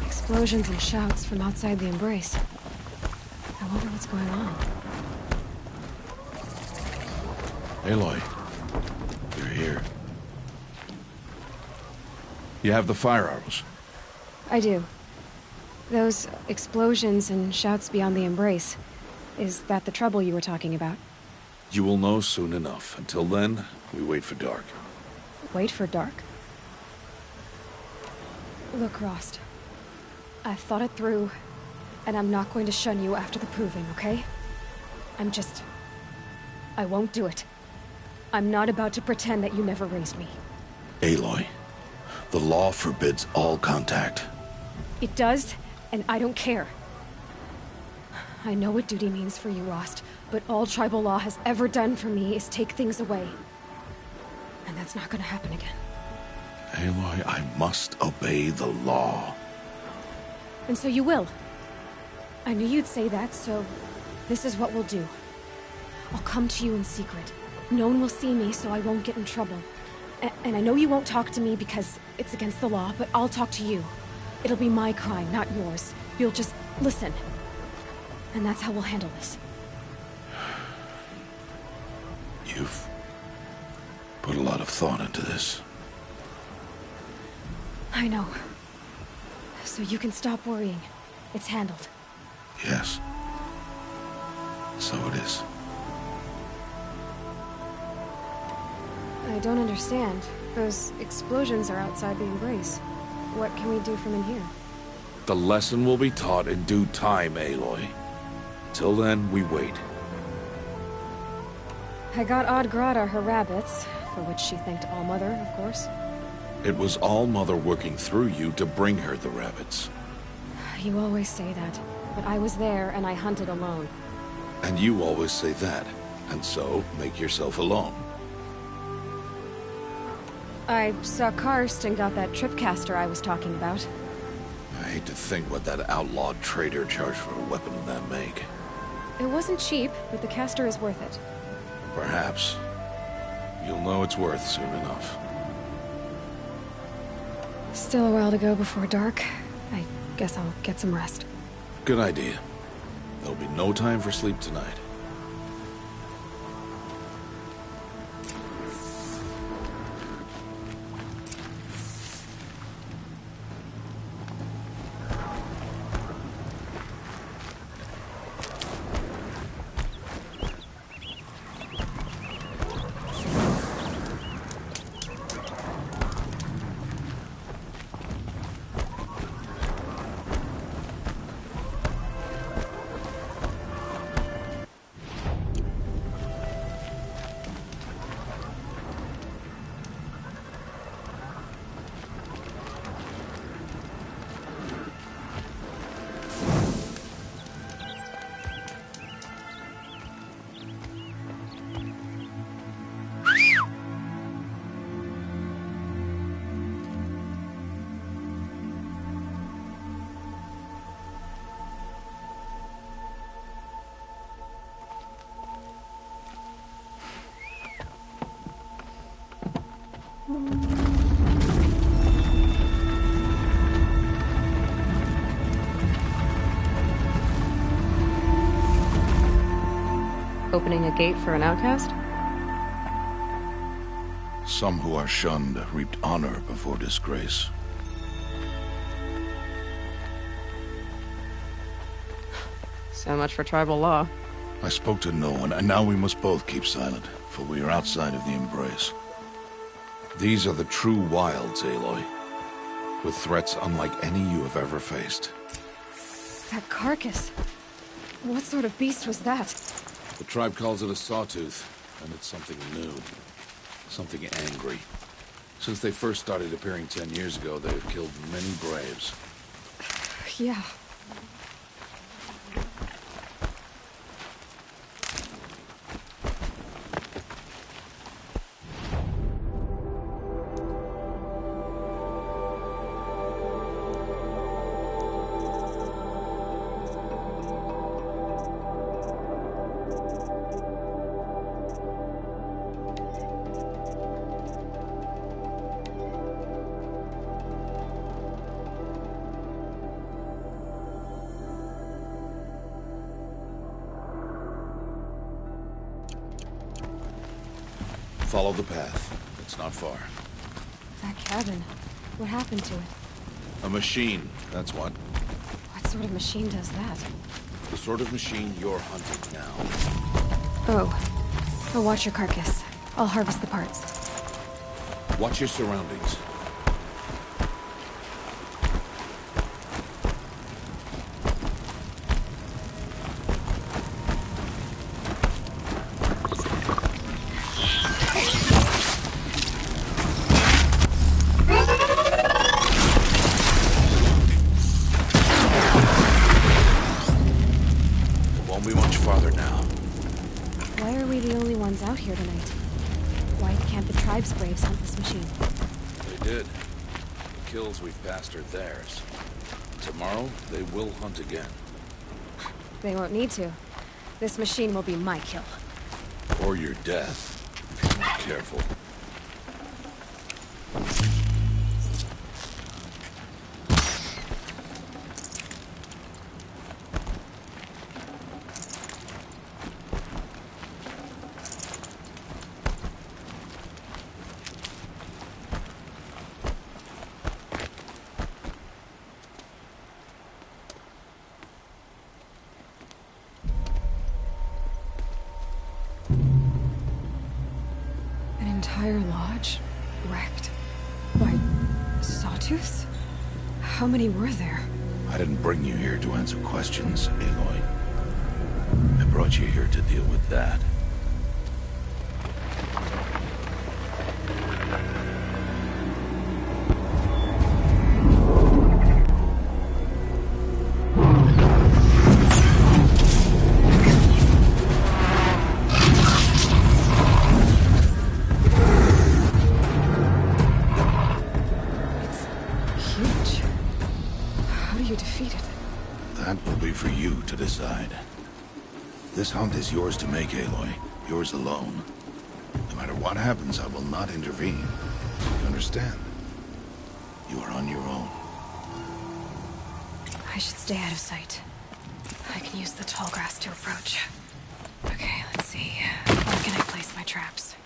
Explosions and shouts from outside the Embrace. I wonder what's going on. Aloy, you're here. You have the fire arrows? I do. Those explosions and shouts beyond the Embrace. Is that the trouble you were talking about? You will know soon enough. Until then, we wait for dark. Wait for dark? Look, Rost. I've thought it through, and I'm not going to shun you after the proving, okay? I won't do it. I'm not about to pretend that you never raised me. Aloy, the law forbids all contact. It does, and I don't care. I know what duty means for you, Rost, but all tribal law has ever done for me is take things away. And that's not gonna happen again. Aloy, I must obey the law. And so you will. I knew you'd say that, so this is what we'll do. I'll come to you in secret. No one will see me, so I won't get in trouble. And I know you won't talk to me because it's against the law, but I'll talk to you. It'll be my crime, not yours. You'll just listen. And that's how we'll handle this. You've put a lot of thought into this. I know. So you can stop worrying. It's handled. Yes. So it is. I don't understand. Those explosions are outside the Embrace. What can we do from in here? The lesson will be taught in due time, Aloy. Till then, we wait. I got Odd-Grata her rabbits, for which she thanked All-Mother, of course. It was All-Mother working through you to bring her the rabbits. You always say that, but I was there and I hunted alone. And you always say that, and so make yourself alone. I saw Karst and got that tripcaster I was talking about. I hate to think what that outlawed trader charged for a weapon of that make. It wasn't cheap, but the caster is worth it. Perhaps. You'll know it's worth soon enough. Still a while to go before dark. I guess I'll get some rest. Good idea. There'll be no time for sleep tonight. Opening a gate for an outcast? Some who are shunned reaped honor before disgrace. So much for tribal law. I spoke to no one, and now we must both keep silent, for we are outside of the embrace. These are the true wilds, Aloy. With threats unlike any you have ever faced. That carcass. What sort of beast was that? The tribe calls it a sawtooth, and it's something new. Something angry. Since they first started appearing 10 years ago, they have killed many braves. Yeah. Follow the path. It's not far. That cabin. What happened to it? A machine, that's what. What sort of machine does that? The sort of machine you're hunting now. Oh. I'll watch your carcass. I'll harvest the parts. Watch your surroundings. Out here tonight. Why can't the tribe's braves hunt this machine? They did. The kills we've passed are theirs. Tomorrow, they will hunt again. They won't need to. This machine will be my kill. Or your death. If you're not careful. Entire lodge wrecked by sawtooths? How many were there? I didn't bring you here to answer questions, Aloy. I brought you here to deal with that. This hunt is yours to make, Aloy. Yours alone. No matter what happens, I will not intervene. You understand? You are on your own. I should stay out of sight. I can use the tall grass to approach. Okay, let's see. Where can I place my traps?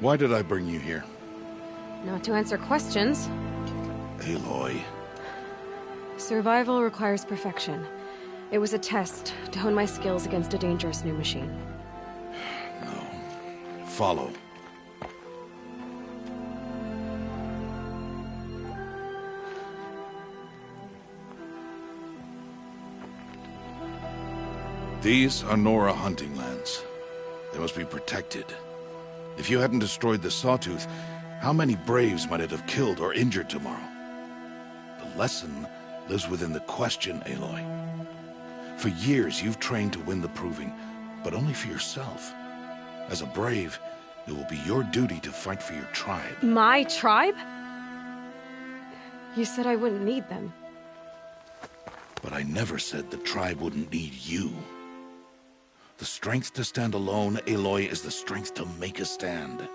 Why did I bring you here? Not to answer questions. Aloy. Survival requires perfection. It was a test to hone my skills against a dangerous new machine. No. Follow. These are Nora hunting lands. They must be protected. If you hadn't destroyed the Sawtooth, how many Braves might it have killed or injured tomorrow? The lesson lives within the question, Aloy. For years, you've trained to win the Proving, but only for yourself. As a Brave, it will be your duty to fight for your tribe. My tribe? You said I wouldn't need them. But I never said the tribe wouldn't need you. The strength to stand alone, Aloy, is the strength to make a stand.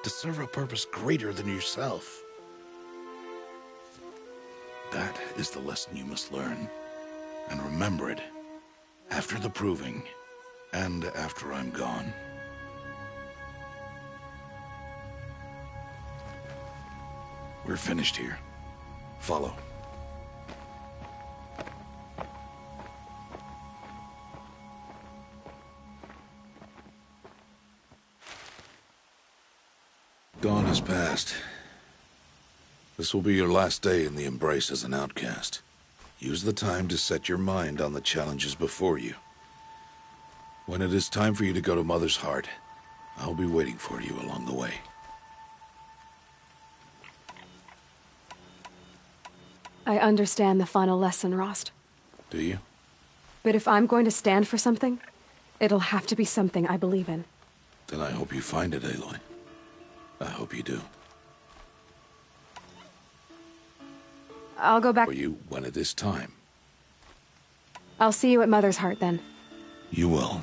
To serve a purpose greater than yourself. That is the lesson you must learn. And remember it. After the Proving. And after I'm gone. We're finished here. Follow. Dawn has passed. This will be your last day in the Embrace as an outcast. Use the time to set your mind on the challenges before you. When it is time for you to go to Mother's Heart, I'll be waiting for you along the way. I understand the final lesson, Rost. Do you? But if I'm going to stand for something, it'll have to be something I believe in. Then I hope you find it, Aloy. I hope you do. I'll go back. For you when it is time. I'll see you at Mother's Heart then. You will.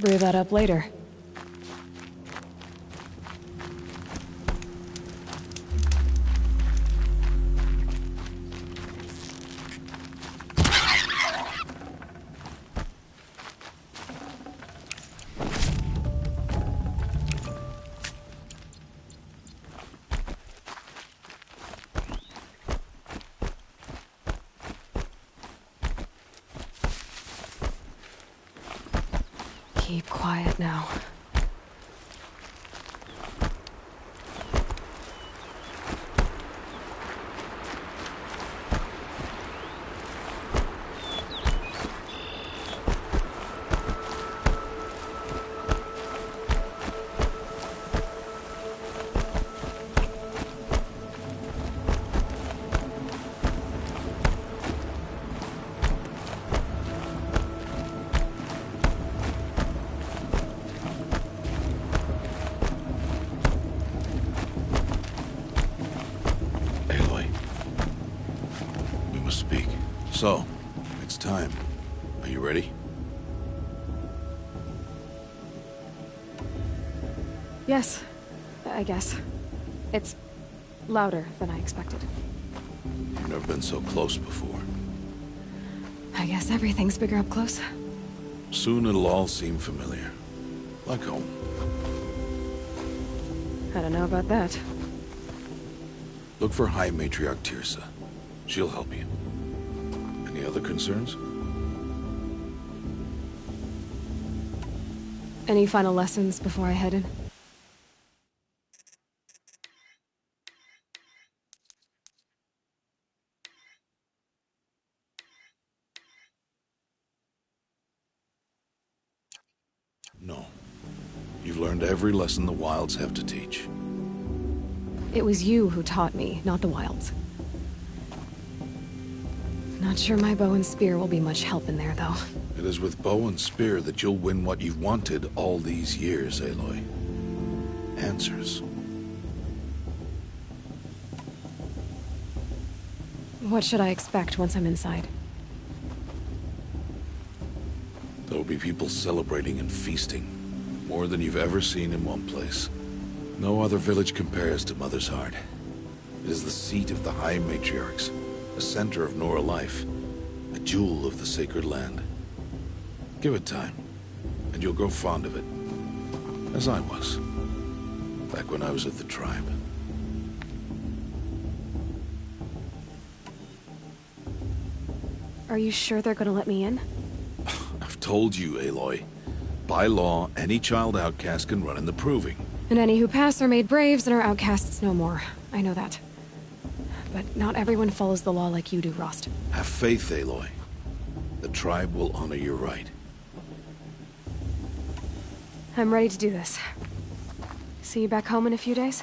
Brew that up later. quiet now. Aloy, we must speak. So, it's time. Are you ready? Yes, I guess. It's louder than I expected. You've never been so close before. I guess everything's bigger up close. Soon it'll all seem familiar. Like home. I don't know about that. Look for High Matriarch Teersa. She'll help you. Any other concerns? Any final lessons before I head in? No. You've learned every lesson the Wilds have to teach. It was you who taught me, not the Wilds. Not sure my bow and spear will be much help in there, though. It is with bow and spear that you'll win what you've wanted all these years, Aloy. Answers. What should I expect once I'm inside? There'll be people celebrating and feasting. More than you've ever seen in one place. No other village compares to Mother's Heart. It is the seat of the High Matriarchs, the center of Nora life, a jewel of the sacred land. Give it time, and you'll grow fond of it. As I was, back when I was at the tribe. Are you sure they're gonna let me in? I've told you, Aloy. By law, any child outcast can run in the Proving. And any who pass are made braves and are outcasts no more. I know that. But not everyone follows the law like you do, Rost. Have faith, Aloy. The tribe will honor your right. I'm ready to do this. See you back home in a few days?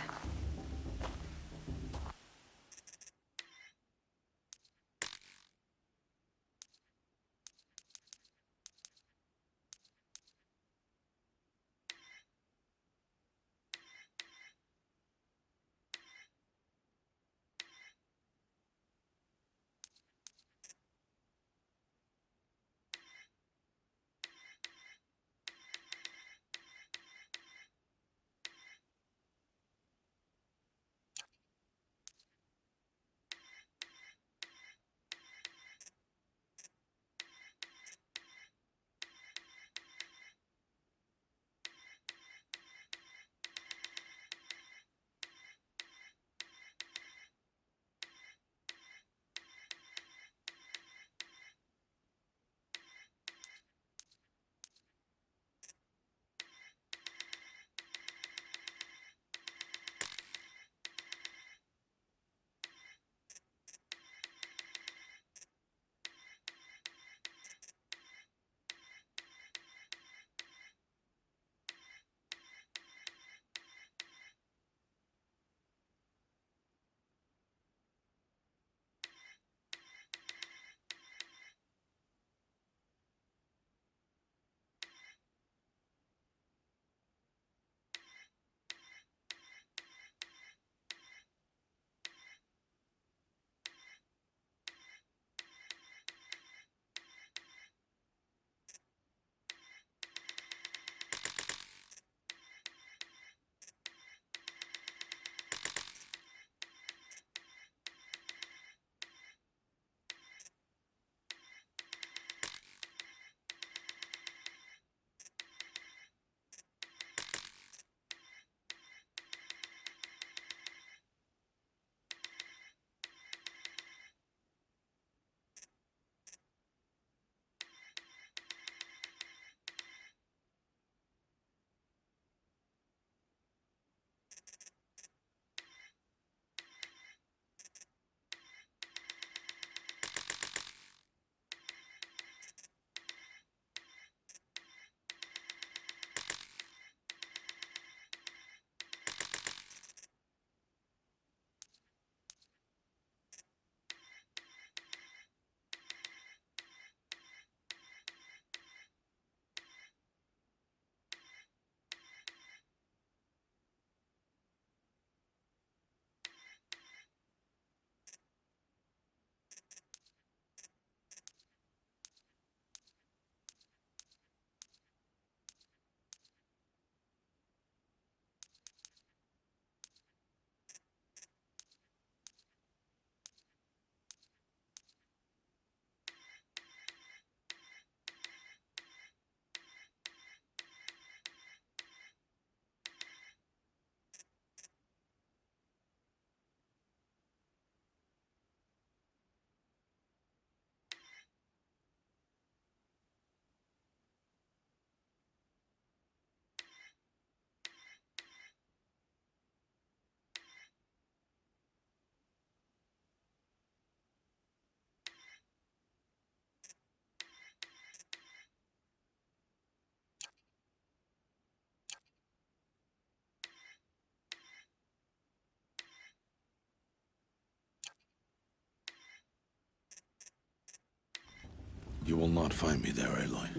You will not find me there, Aloy.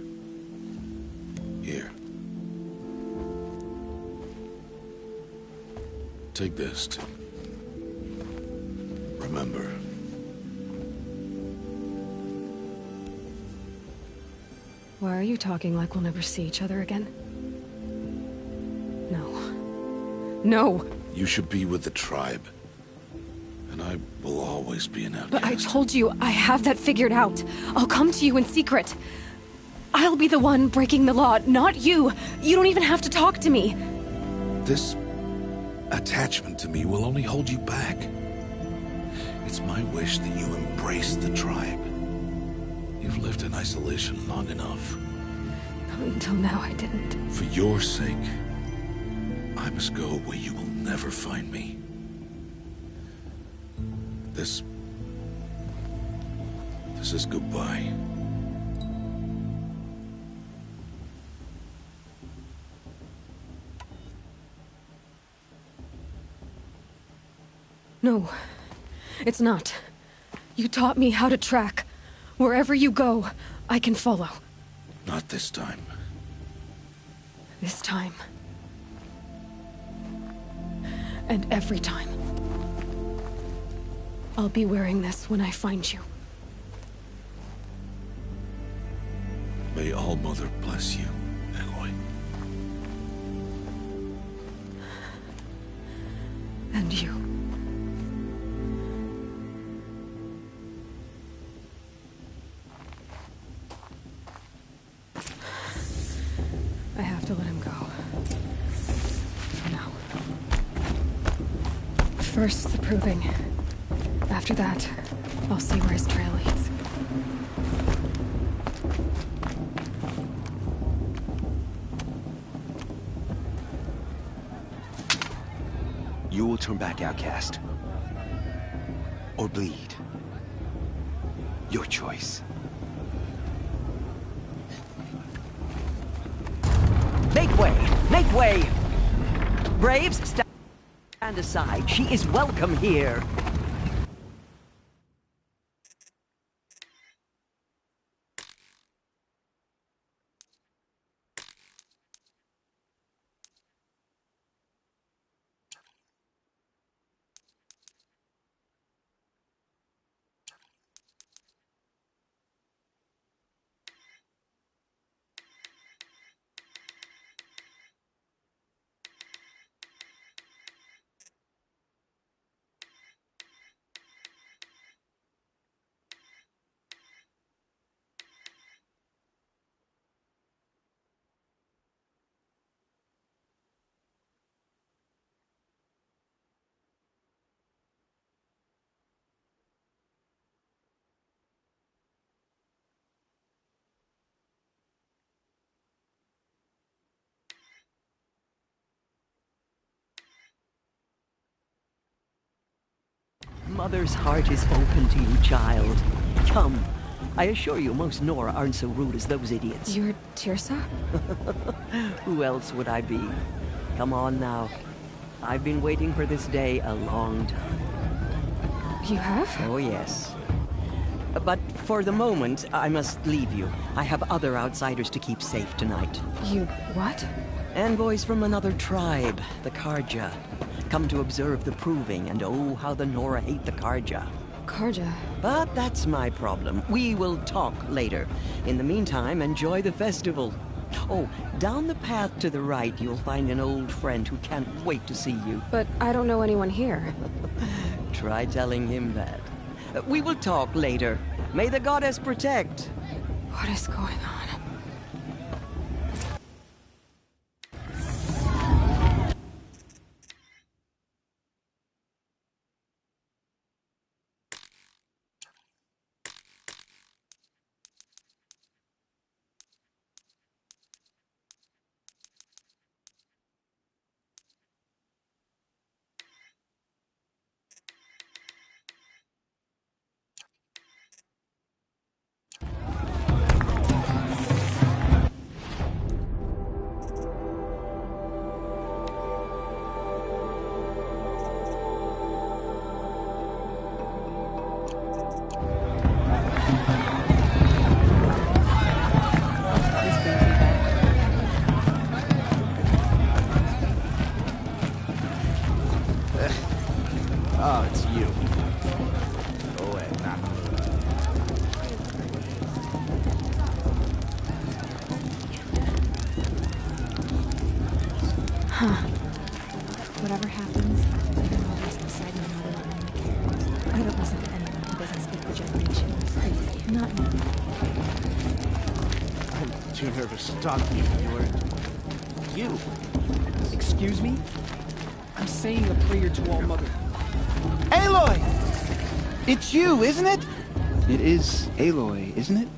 Here. Take this to remember. Why are you talking like we'll never see each other again? No. No! You should be with the tribe. And I will always be an outcast. But I told you, I have that figured out. I'll come to you in secret. I'll be the one breaking the law, not you. You don't even have to talk to me. This attachment to me will only hold you back. It's my wish that you embrace the tribe. You've lived in isolation long enough. Until now, I didn't. For your sake, I must go where you will never find me. This is goodbye. No, it's not. You taught me how to track. Wherever you go, I can follow. Not this time. This time. And every time. I'll be wearing this when I find you. May All-Mother bless you, Aloy. And you. I have to let him go. For now. First, the proving. After that, I'll see where his trail leads. You will turn back, outcast. Or bleed. Your choice. Make way! Make way! Braves, stand aside. She is welcome here. Mother's heart is open to you, child. Come. I assure you, most Nora aren't so rude as those idiots. You're Teersa? Who else would I be? Come on now. I've been waiting for this day a long time. You have? Oh, yes. But for the moment, I must leave you. I have other outsiders to keep safe tonight. You what? Envoys from another tribe, the Carja. Come to observe the proving, and oh, how the Nora hate the Carja. Carja? But that's my problem. We will talk later. In the meantime, enjoy the festival. Oh, down the path to the right, you'll find an old friend who can't wait to see you. But I don't know anyone here. Try telling him that. We will talk later. May the goddess protect. What is going on? Oh, it's you. Go ahead, knock him loose. Huh. Whatever happens, I can always decide no matter what I care. I don't listen to anyone who doesn't speak the generation. It's crazy. Not me. I'm too nervous to talk to you, Mueller. You? Excuse me? I'm saying a prayer to All Mother. Aloy! It's you, isn't it? It is Aloy, isn't it?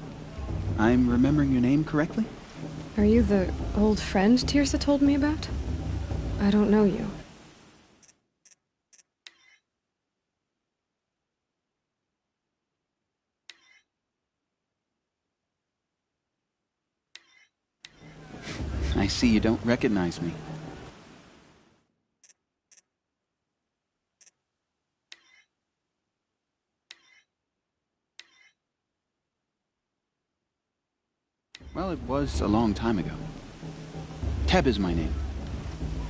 I'm remembering your name correctly? Are you the old friend Tirsa told me about? I don't know you. I see you don't recognize me. Well, it was a long time ago. Teb is my name.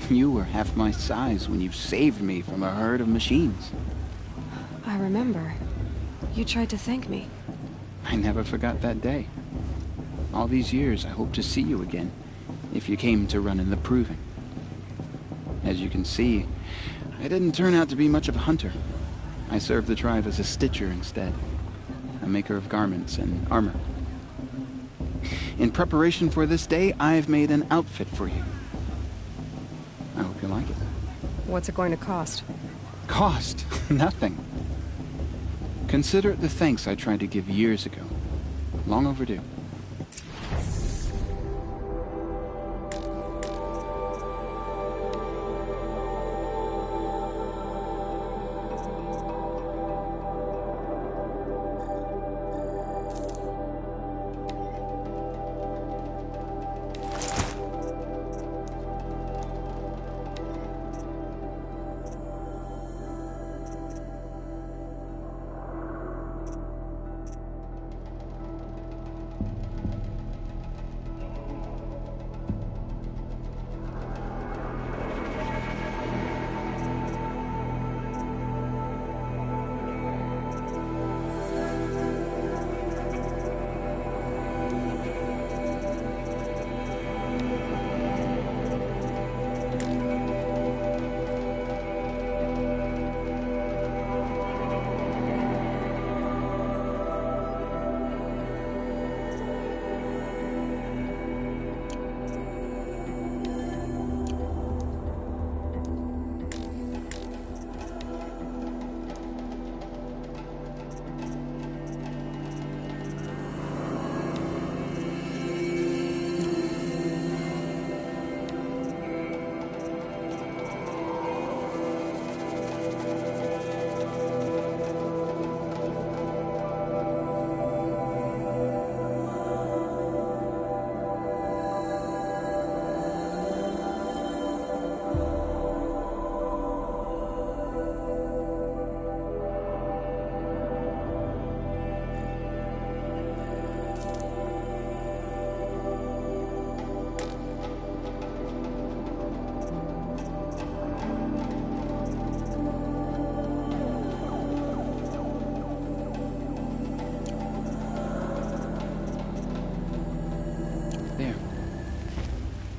You were half my size when you saved me from a herd of machines. I remember. You tried to thank me. I never forgot that day. All these years, I hope to see you again, if you came to run in the Proving. As you can see, I didn't turn out to be much of a hunter. I served the tribe as a stitcher instead, a maker of garments and armor. In preparation for this day, I've made an outfit for you. I hope you like it. What's it going to cost? Cost? Nothing. Consider it the thanks I tried to give years ago. Long overdue.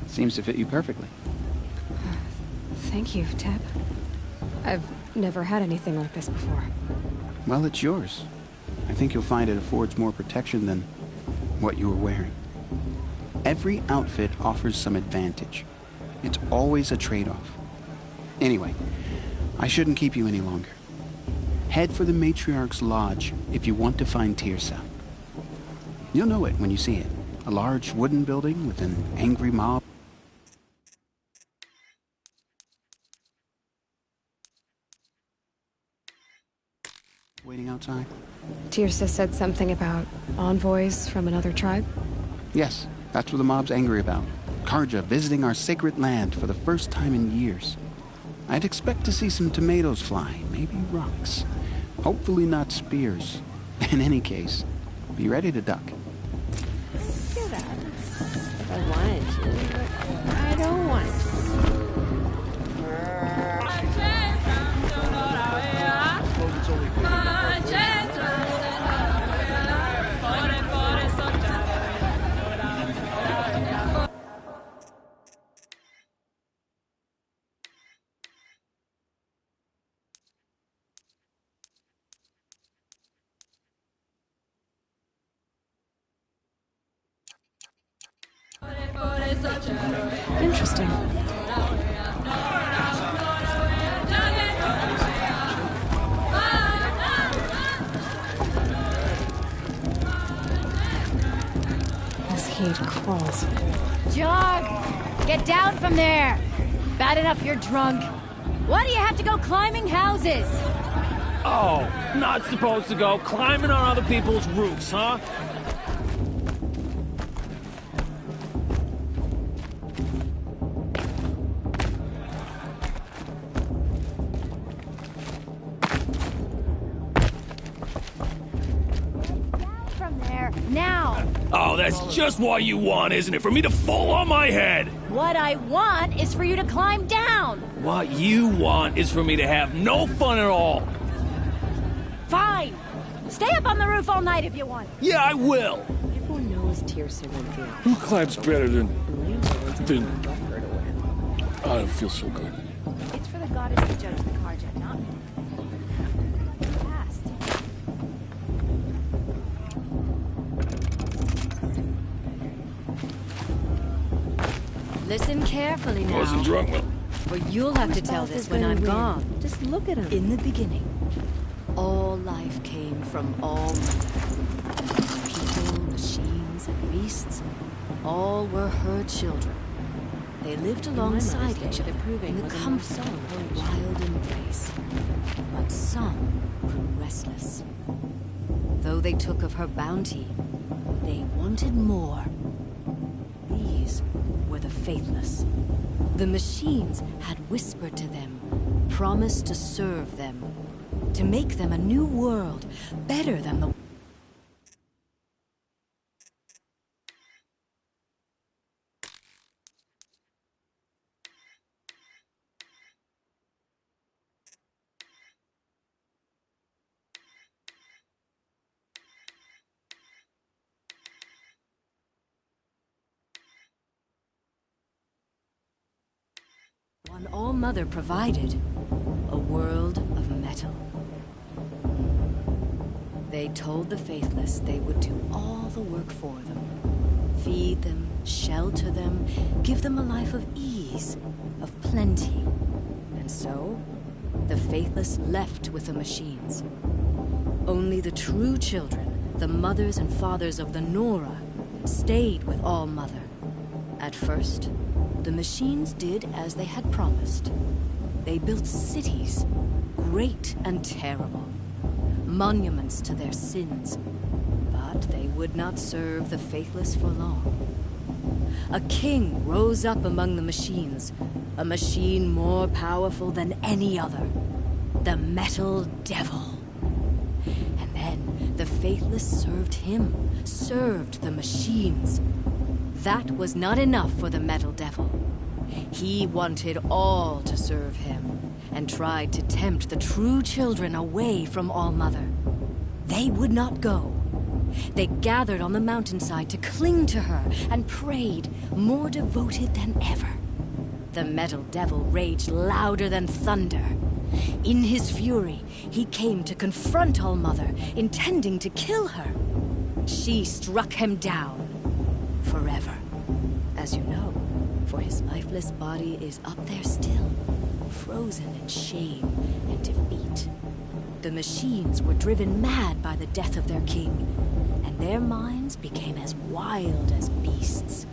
Seems to fit you perfectly. Thank you, Teb. I've never had anything like this before. Well, it's yours. I think you'll find it affords more protection than what you were wearing. Every outfit offers some advantage. It's always a trade-off. Anyway, I shouldn't keep you any longer. Head for the Matriarch's Lodge if you want to find Tirsa. You'll know it when you see it. A large wooden building with an angry mob. Waiting outside? Tirsa said something about envoys from another tribe? Yes, that's what the mob's angry about. Carja visiting our sacred land for the first time in years. I'd expect to see some tomatoes fly, maybe rocks. Hopefully not spears. In any case, be ready to duck. Get out. If I wanted to, but I don't want to. Interesting. This heat crawls. Jog! Get down from there! Bad enough you're drunk. Why do you have to go climbing houses? Oh, not supposed to go climbing on other people's roofs, huh? From there, now! Oh, that's just what you want, isn't it? For me to fall on my head! What I want is for you to climb down! What you want is for me to have no fun at all. Fine! Stay up on the roof all night if you want. Yeah, I will! Everyone knows Tears Winfield. Who climbs better than... Then... I don't feel so good. It's for the goddess to judge the Carja, not me. Fast. Listen carefully now. Wasn't drunk, well. For you'll have to tell this when I'm gone. Just look at him. In the beginning, all life came from all people, machines, and beasts. All were her children. They lived alongside each other in the comfort of her wild embrace. But some grew restless. Though they took of her bounty, they wanted more. These were the faithless. The machines had whispered to them, promised to serve them, to make them a new world, better than the... one All-Mother provided, a world of metal. They told the faithless they would do all the work for them. Feed them, shelter them, give them a life of ease, of plenty. And so, the faithless left with the machines. Only the true children, the mothers and fathers of the Nora, stayed with All-Mother. At first, the machines did as they had promised. They built cities, great and terrible, monuments to their sins. But they would not serve the faithless for long. A king rose up among the machines, a machine more powerful than any other, the Metal Devil. And then the faithless served him, served the machines. That was not enough for the Metal Devil. He wanted all to serve him, and tried to tempt the true children away from All-Mother. They would not go. They gathered on the mountainside to cling to her and prayed, more devoted than ever. The Metal Devil raged louder than thunder. In his fury, he came to confront All-Mother, intending to kill her. She struck him down. Forever. As you know, for his lifeless body is up there still, frozen in shame and defeat. The machines were driven mad by the death of their king, and their minds became as wild as beasts.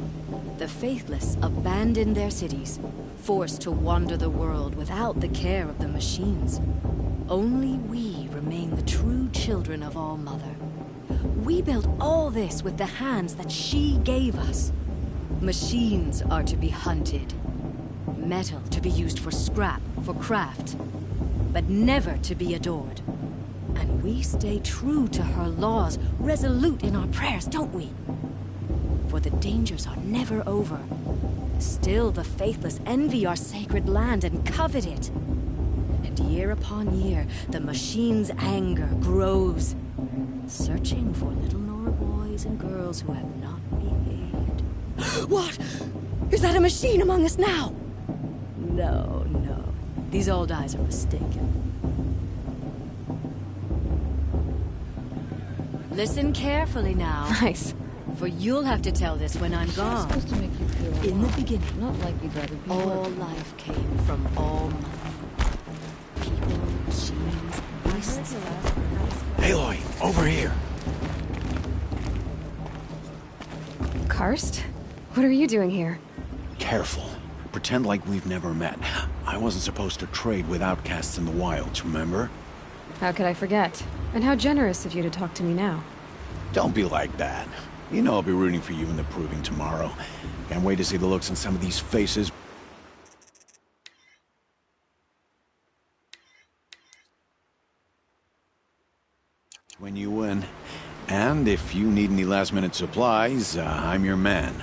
The faithless abandoned their cities, forced to wander the world without the care of the machines. Only we remain the true children of All-Mother. We built all this with the hands that she gave us. Machines are to be hunted. Metal to be used for scrap, for craft. But never to be adored. And we stay true to her laws, resolute in our prayers, don't we? For the dangers are never over. Still the faithless envy our sacred land and covet it. And year upon year, the machine's anger grows, searching for little Nora boys and girls who have not behaved. What? Is that a machine among us now? No, no. These old eyes are mistaken. Listen carefully now. Nice. For you'll have to tell this when I'm gone. Supposed to make you feel In the beginning, Not like you'd rather be all working. life came from all mother. People, machines, beasts. Aloy, over here. Karst? What are you doing here? Careful. Pretend like we've never met. I wasn't supposed to trade with outcasts in the wilds, remember? How could I forget? And how generous of you to talk to me now. Don't be like that. You know I'll be rooting for you in the proving tomorrow. Can't wait to see the looks on some of these faces. When you win. And if you need any last-minute supplies, I'm your man.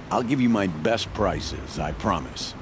I'll give you my best prices, I promise.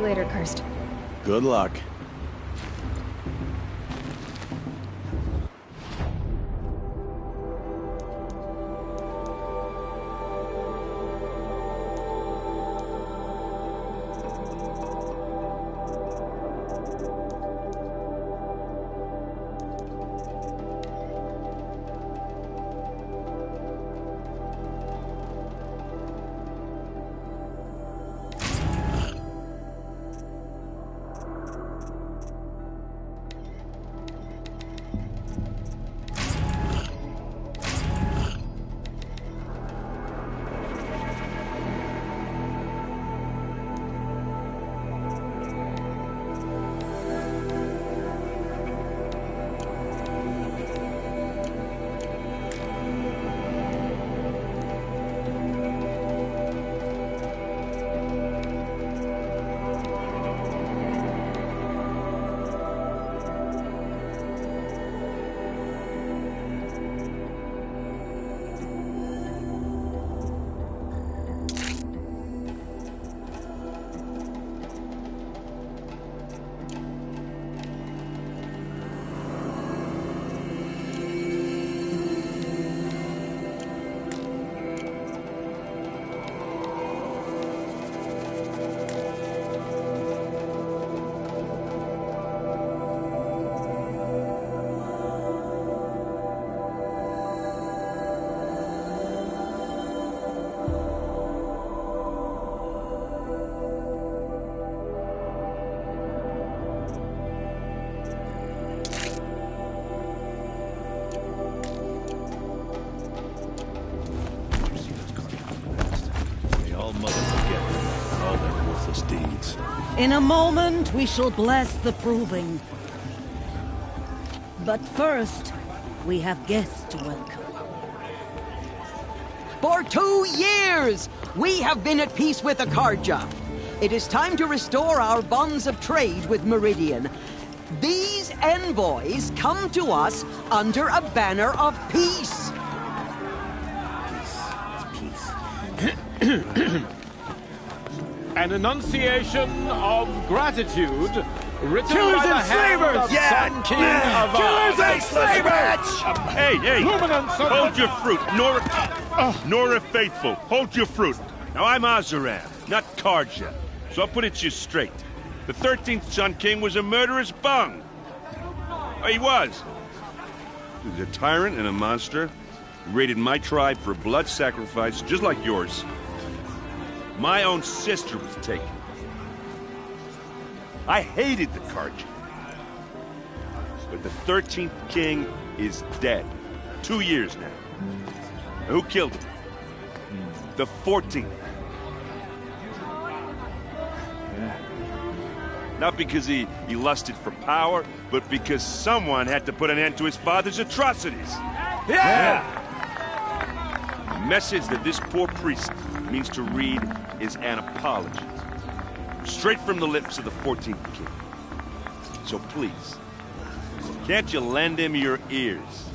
Later, Karst. Good luck. all their ruthless deeds. In a moment, we shall bless the proving. But first, we have guests to welcome. For 2 years, we have been at peace with Akarja. It is time to restore our bonds of trade with Meridian. These envoys come to us under a banner of peace. An enunciation of gratitude written Killers by the and hand slavers! of Yeah! Sun King of Killers Ard. and slavers! Hey! Luminance of Hold your fruit, Nora Faithful. Hold your fruit. Now I'm Azaram, not Karja, so I'll put it to you straight. The 13th Sun King was a murderous bung. Oh, he was. He was a tyrant and a monster. He raided my tribe for blood sacrifice, just like yours. My own sister was taken. I hated the Karja. But the 13th king is dead. 2 years now. Who killed him? The 14th. Not because he lusted for power, but because someone had to put an end to his father's atrocities. Yeah! The message that this poor priest means to read is an apology. Straight from the lips of the 14th king. So please, can't you lend him your ears?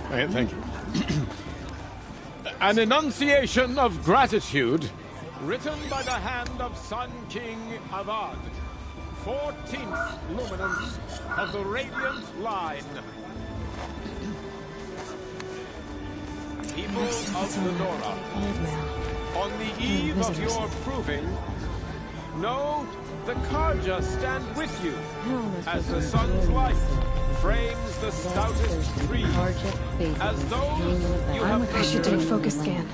Thank you. An enunciation of gratitude written by the hand of Sun King of Ard, 14th luminance of the Radiant Line. People of the Nora, on the eve of your proving, know the Karja stand with you as the sun's light frames the stoutest trees, as those you have I should do a focus scan.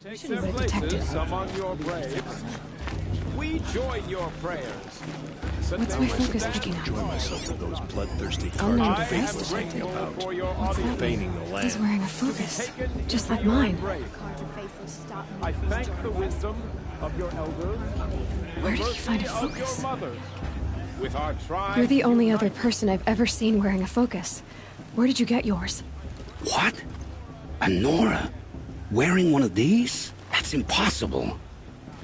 Take their places among your braves. We join your prayers. What's my focus picking up? Join myself to those bloodthirsty Unnamed Karja device faithful detected. hanging about, What's that profaning the He's land. wearing a focus, just like mine. I thank the wisdom of your elders. Where did you find a focus? Your mothers. With our tribe, You're the only other person I've ever seen wearing a focus. Where did you get yours? What? A Nora? Wearing one of these? That's impossible.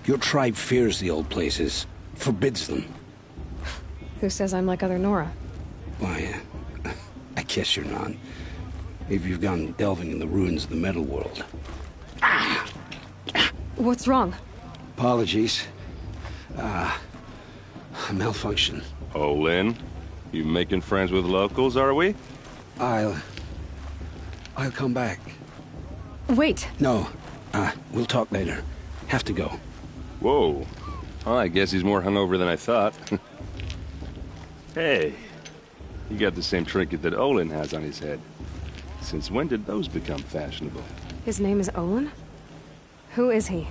Your tribe fears the old places, forbids them. Who says I'm like other Nora? Why, I guess you're not. Maybe you've gone delving in the ruins of the metal world. What's wrong? Apologies. A malfunction. Oh, Lynn, you making friends with locals, are we? I'll come back. Wait. No, we'll talk later. Have to go. Whoa. Well, I guess he's more hungover than I thought. Hey, you got the same trinket that Olin has on his head. Since when did those become fashionable? His name is Olin? Who is he?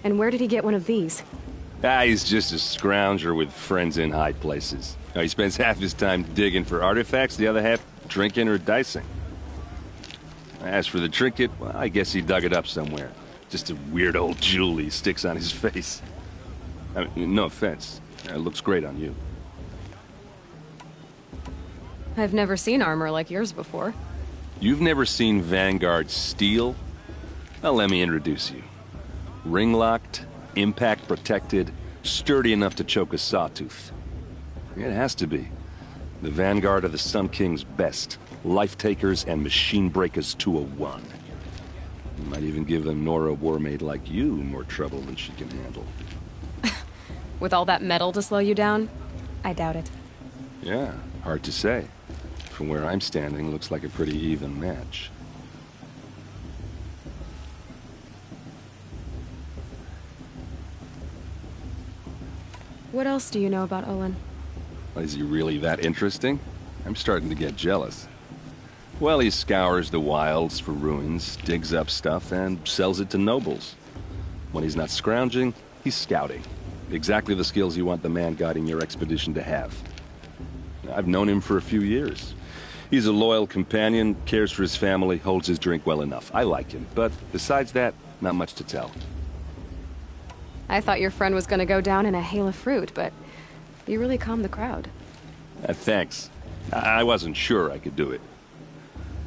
And where did he get one of these? He's just a scrounger with friends in high places. He spends half his time digging for artifacts, the other half drinking or dicing. As for the trinket, well, I guess he dug it up somewhere. Just a weird old jewel he sticks on his face. I mean, no offense. It looks great on you. I've never seen armor like yours before. You've never seen Vanguard steel? Well, let me introduce you. Ring-locked, impact-protected, sturdy enough to choke a sawtooth. It has to be. The Vanguard of the Sun King's best. Life-takers and machine-breakers 201. You might even give a Nora warmaid like you more trouble than she can handle. With all that metal to slow you down? I doubt it. Yeah, hard to say. From where I'm standing, looks like a pretty even match. What else do you know about Olin? Is he really that interesting? I'm starting to get jealous. Well, he scours the wilds for ruins, digs up stuff, and sells it to nobles. When he's not scrounging, he's scouting. Exactly the skills you want the man guiding your expedition to have. I've known him for a few years. He's a loyal companion, cares for his family, holds his drink well enough. I like him, but besides that, not much to tell. I thought your friend was gonna go down in a hail of fruit, but you really calmed the crowd. Thanks. I wasn't sure I could do it.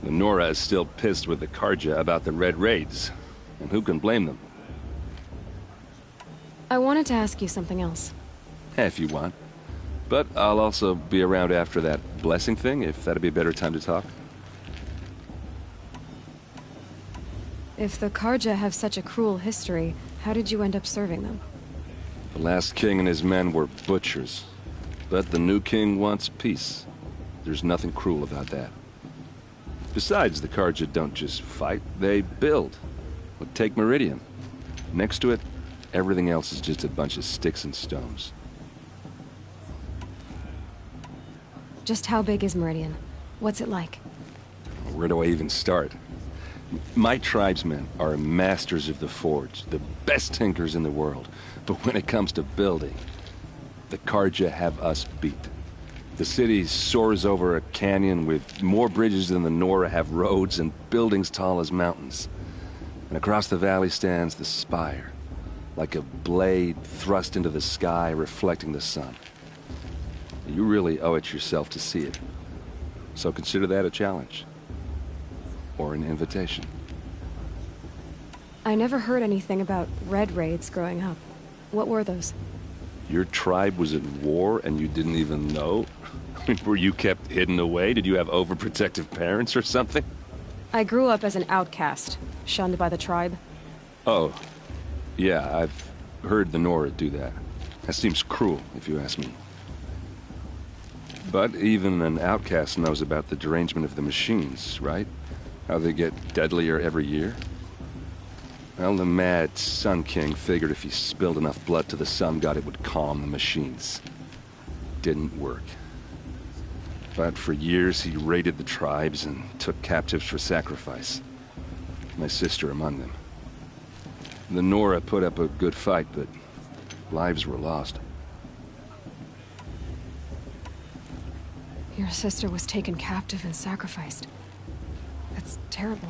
The Nora is still pissed with the Carja about the Red Raids, and who can blame them? I wanted to ask you something else. If you want. But I'll also be around after that blessing thing, if that'd be a better time to talk. If the Carja have such a cruel history, how did you end up serving them? The last king and his men were butchers. But the new king wants peace. There's nothing cruel about that. Besides, the Carja don't just fight, they build. Well, take Meridian. Next to it, everything else is just a bunch of sticks and stones. Just how big is Meridian? What's it like? Where do I even start? My tribesmen are masters of the forge, the best tinkers in the world. But when it comes to building, the Carja have us beat. The city soars over a canyon with more bridges than the Nora have roads and buildings tall as mountains. And across the valley stands the spire, like a blade thrust into the sky reflecting the sun. You really owe it yourself to see it. So consider that a challenge. Or an invitation. I never heard anything about Red Raids growing up. What were those? Your tribe was at war and you didn't even know? Were you kept hidden away? Did you have overprotective parents or something? I grew up as an outcast, shunned by the tribe. Oh, yeah, I've heard the Nora do that. That seems cruel, if you ask me. But even an outcast knows about the derangement of the machines, right? How they get deadlier every year? Well, the mad Sun King figured if he spilled enough blood to the Sun God, it would calm the machines. Didn't work. But for years, he raided the tribes and took captives for sacrifice. My sister among them. The Nora put up a good fight, but lives were lost. Your sister was taken captive and sacrificed. That's terrible.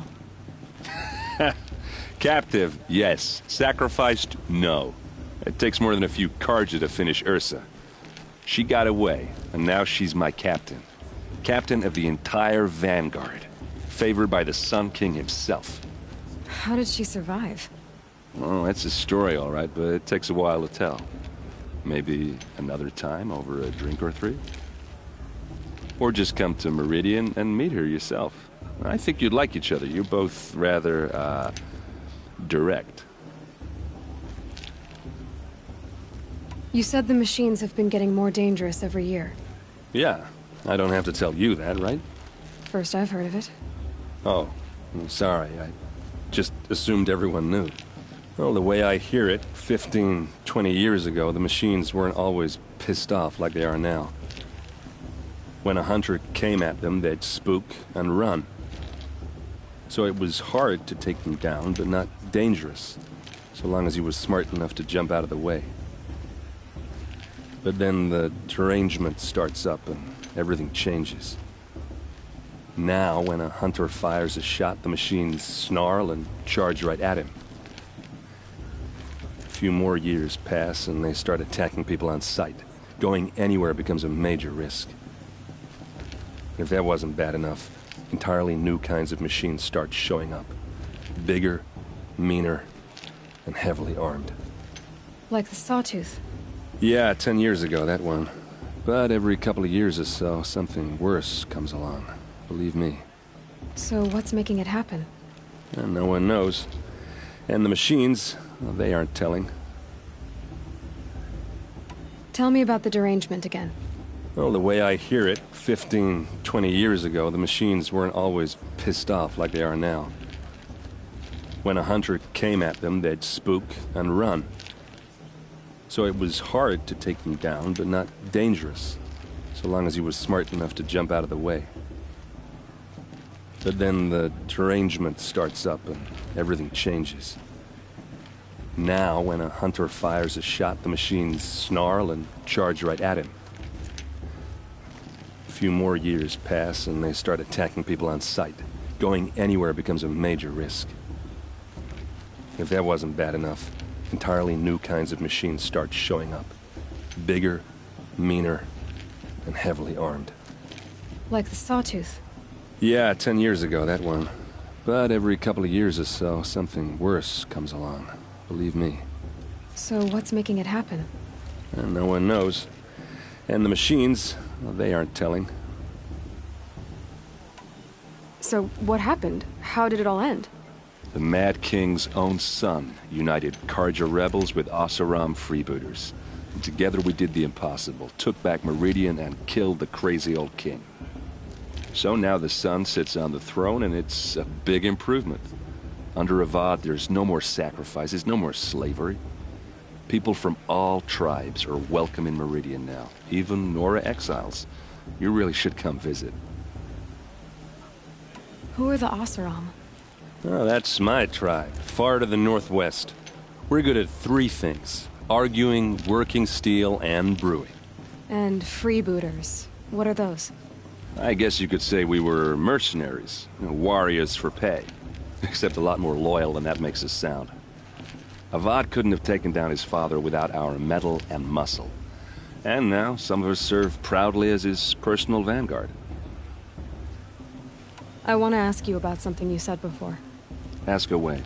Captive, yes. Sacrificed, no. It takes more than a few Carja to finish Ursa. She got away, and now she's my captain. Captain of the entire Vanguard. Favored by the Sun King himself. How did she survive? Oh, that's a story, all right, but it takes a while to tell. Maybe another time over a drink or three? Or just come to Meridian and meet her yourself. I think you'd like each other. You're both rather, direct. You said the machines have been getting more dangerous every year. Yeah, I don't have to tell you that, right? First I've heard of it. Oh, I'm sorry. I just assumed everyone knew. Well, the way I hear it, 15, 20 years ago, the machines weren't always pissed off like they are now. When a hunter came at them, they'd spook and run. So it was hard to take them down, but not dangerous, so long as he was smart enough to jump out of the way. But then the derangement starts up and everything changes. Now, when a hunter fires a shot, the machines snarl and charge right at him. A few more years pass and they start attacking people on sight. Going anywhere becomes a major risk. If that wasn't bad enough, entirely new kinds of machines start showing up. Bigger, meaner, and heavily armed. Like the Sawtooth? Yeah, 10 years ago, that one. But every couple of years or so, something worse comes along. Believe me. So what's making it happen? And no one knows. And the machines, well, they aren't telling. Tell me about the derangement again. Well, the way I hear it, 15, 20 years ago, the machines weren't always pissed off like they are now. When a hunter came at them, they'd spook and run. So it was hard to take them down, but not dangerous, so long as he was smart enough to jump out of the way. But then the derangement starts up and everything changes. Now, when a hunter fires a shot, the machines snarl and charge right at him. A few more years pass and they start attacking people on sight. Going anywhere becomes a major risk. If that wasn't bad enough, entirely new kinds of machines start showing up. Bigger, meaner, and heavily armed. Like the Sawtooth. Yeah, 10 years ago, that one. But every couple of years or so, something worse comes along. Believe me. So what's making it happen? And no one knows. And the machines, well, they aren't telling. So what happened? How did it all end? The Mad King's own son united Carja rebels with Oseram freebooters. And together we did the impossible, took back Meridian and killed the crazy old king. So now the son sits on the throne and it's a big improvement. Under Avad, there's no more sacrifices, no more slavery. People from all tribes are welcome in Meridian now, even Nora exiles. You really should come visit. Who are the Oseram? Oh, that's my tribe, far to the northwest. We're good at 3 things: arguing, working steel, and brewing. And freebooters. What are those? I guess you could say we were mercenaries, warriors for pay. Except a lot more loyal than that makes us sound. Avad couldn't have taken down his father without our metal and muscle. And now some of us serve proudly as his personal vanguard. I want to ask you about something you said before. Ask away.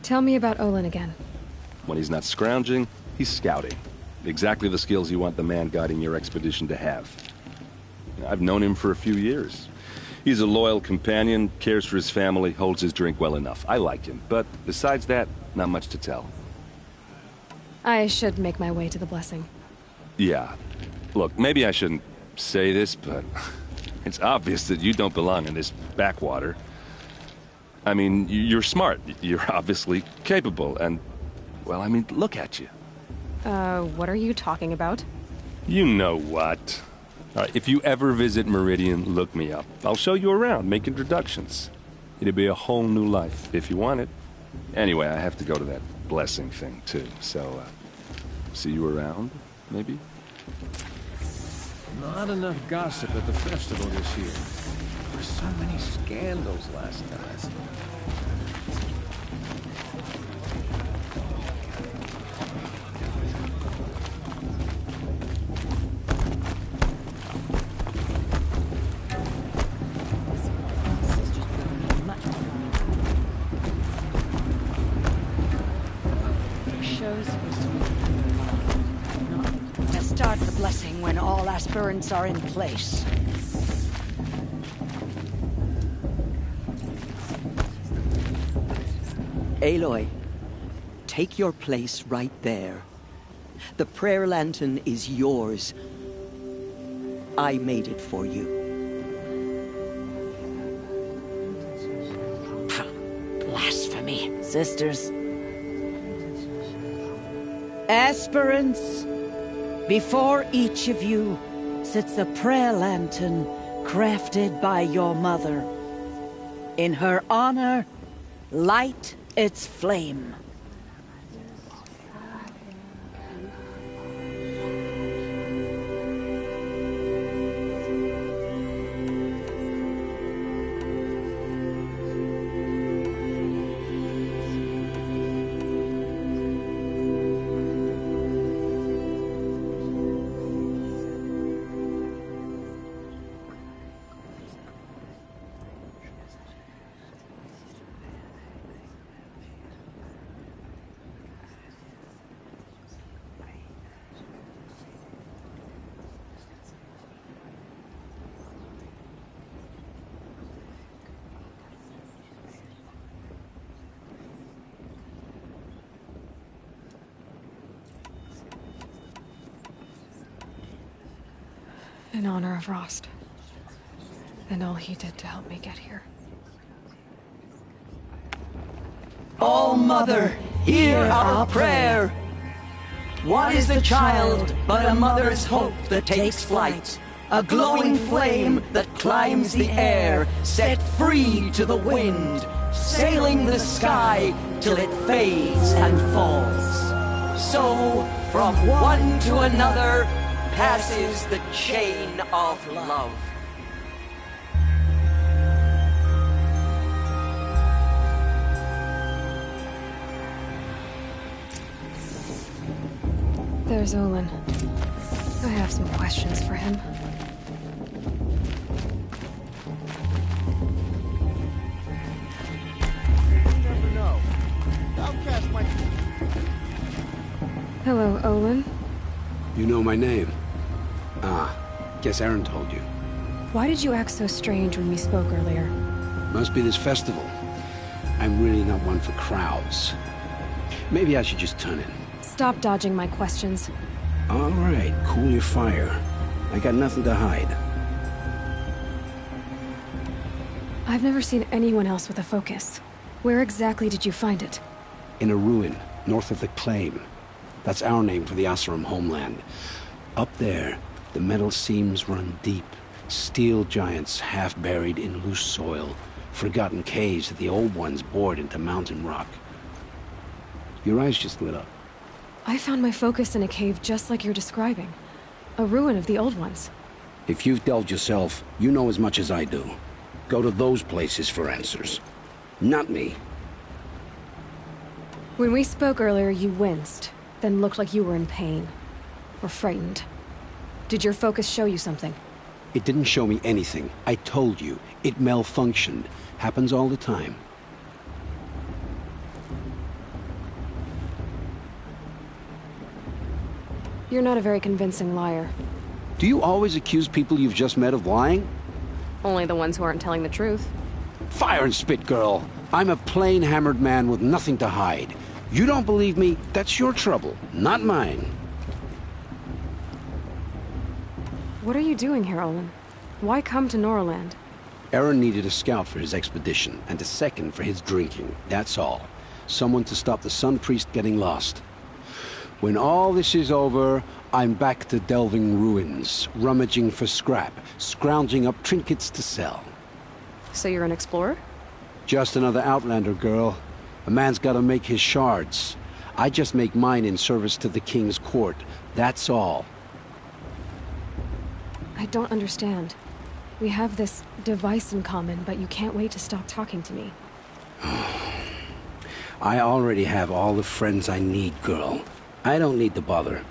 Tell me about Olin again. When he's not scrounging, he's scouting. Exactly the skills you want the man guiding your expedition to have. I've known him for a few years. He's a loyal companion, cares for his family, holds his drink well enough. I like him, but besides that, not much to tell. I should make my way to the blessing. Yeah. Look, maybe I shouldn't say this, but it's obvious that you don't belong in this backwater. I mean, you're smart. You're obviously capable, and, well, I mean, look at you. What are you talking about? You know what. If you ever visit Meridian, look me up. I'll show you around, make introductions. It'll be a whole new life, if you want it. Anyway, I have to go to that blessing thing, too. So, see you around, maybe? Not enough gossip at the festival this year. There were so many scandals last time. Start the blessing when all aspirants are in place. Aloy, take your place right there. The prayer lantern is yours. I made it for you. Blasphemy, sisters. Aspirants, before each of you sits a prayer lantern crafted by your mother. In her honor, light its flame. In honor of Rost. And all he did to help me get here. All Mother, hear our prayer. What is the child but a mother's hope that takes flight? A glowing flame that climbs the air, set free to the wind. sailing the sky till it fades and falls. So, from one to another passes the chain of love. There's Olin. I have some questions for him. You never know. Outcast might... Hello, Olin. You know my name? Ah, guess Aaron told you. Why did you act so strange when we spoke earlier? Must be this festival. I'm really not one for crowds. Maybe I should just turn in. Stop dodging my questions. All right, cool your fire. I got nothing to hide. I've never seen anyone else with a focus. Where exactly did you find it? In a ruin, north of the Claim. That's our name for the Oseram homeland. Up there, the metal seams run deep. Steel giants half buried in loose soil. Forgotten caves that the old ones bored into mountain rock. Your eyes just lit up. I found my focus in a cave just like you're describing. A ruin of the old ones. If you've delved yourself, you know as much as I do. Go to those places for answers. Not me. When we spoke earlier, you winced, then looked like you were in pain. Or frightened. Did your focus show you something? It didn't show me anything. I told you. It malfunctioned. Happens all the time. You're not a very convincing liar. Do you always accuse people you've just met of lying? Only the ones who aren't telling the truth. Fire and spit, girl. I'm a plain hammered man with nothing to hide. You don't believe me, that's your trouble, not mine. What are you doing here, Olin? Why come to Noraland? Aaron needed a scout for his expedition, and a second for his drinking, that's all. Someone to stop the Sun Priest getting lost. When all this is over, I'm back to delving ruins, rummaging for scrap, scrounging up trinkets to sell. So you're an explorer? Just another Outlander, girl. A man's gotta make his shards. I just make mine in service to the King's court, that's all. I don't understand. We have this device in common, but you can't wait to stop talking to me. I already have all the friends I need, girl. I don't need the bother.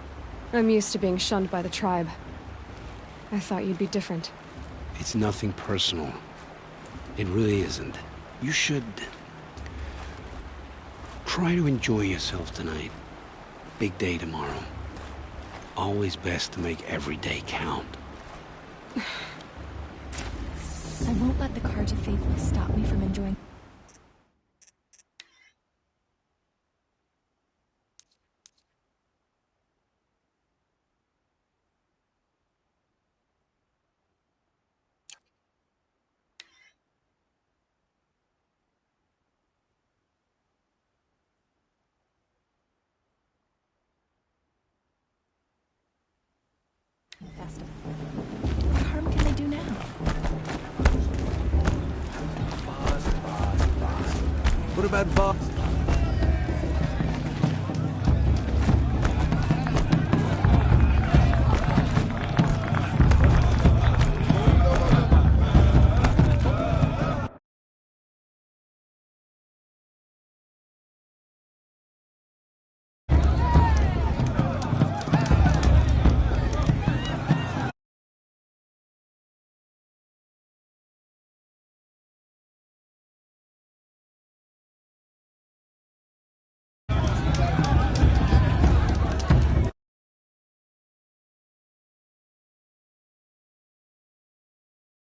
I'm used to being shunned by the tribe. I thought you'd be different. It's nothing personal. It really isn't. You should... try to enjoy yourself tonight. Big day tomorrow. Always best to make every day count. I won't let the Carja Faithless stop me from enjoying... festival. What harm can they do now? What about Bob?